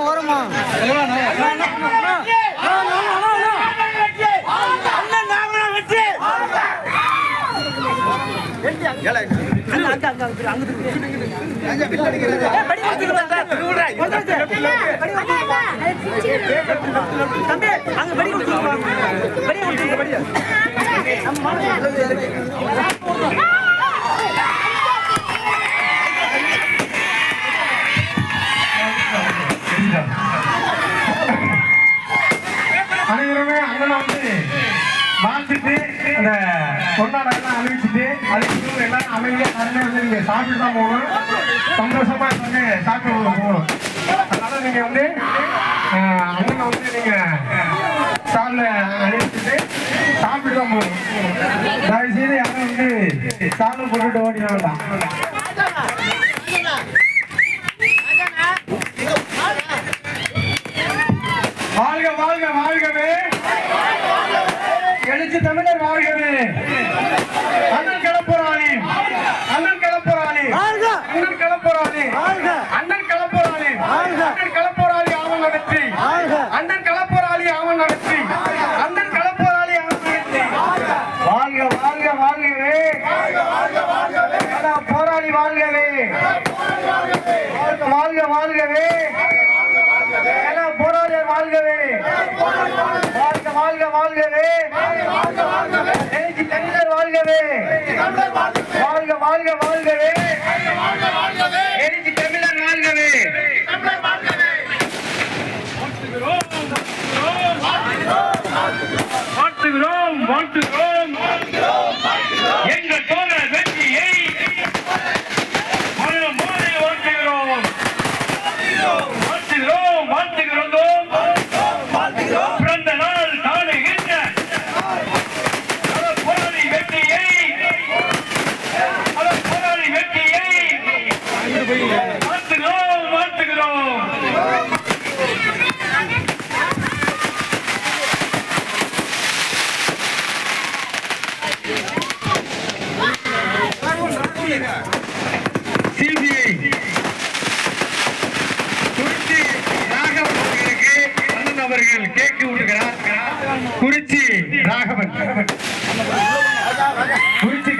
ஓரமா அனைவருமே அண்ணனை வந்து வாழ்த்துட்டு அந்த பொன்னாடெல்லாம் அணிவிச்சுட்டு அதுக்கு எல்லாரும் அமைதியாக நிறைய வந்து நீங்க சாப்பிட்டு தான் போகணும். சந்தோஷமா வந்து சாப்பிட்டு போகணும். அதனால நீங்க வந்து அண்ணனை வந்து நீங்க சாப்பிட அணிவிச்சுட்டு சாப்பிட்டு தான் போகணும். தயவு செய்து யாரும் வந்து சாப்பிட போட்டுட்டு ஓடி வேண்டாம். வாழ்க வாழ்க வாழ்கவே, எழுச்சி தமிழர் வாழ்கவே. அண்ணன் களப்போராளி, அண்ணன் களப்போராளி, அண்ணன் களப்போராளி, அண்ணன் களப்போராளி, அண்ணன் களப்போராளி அவன் நடத்தி, அண்ணன் களப்போராளி அவன் நடத்தி, அண்ணன் களப்போராளி அவன் நடத்தி. வாழ்க வாழ்க வாழ்கவே, போராளி வாழ்கவே, வாழ்க வாழ்கவே, போராளியர் வாழ்கவே, வாழ்க வாழ்க வாழ்கவே, எழுச்சி தமிழர் வாழ்கவே, வாழ்க வாழ்க வாழ்கவே, எழுச்சி தமிழர் வாழ்கவே. வாழ்த்துகிறோம் வாழ்த்துகிறோம் எங்கள் தோழர் வெற்றியை மனமாறி வாழ்த்துகிறோம் வாழ்த்துகிறோம் வாழ்த்துகிறோம். பிறந்த நாள் காணுகின்ற போராளி வெற்றியை வாழ்த்துகிறோம் வாழ்த்துகிறோம். சிபிஐ குறிச்சி ராகவன் அவர்களுக்கு அண்ணன் அவர்கள் கேக்கு விடுகிறார். குறிச்சி ராகவன், குறிச்சி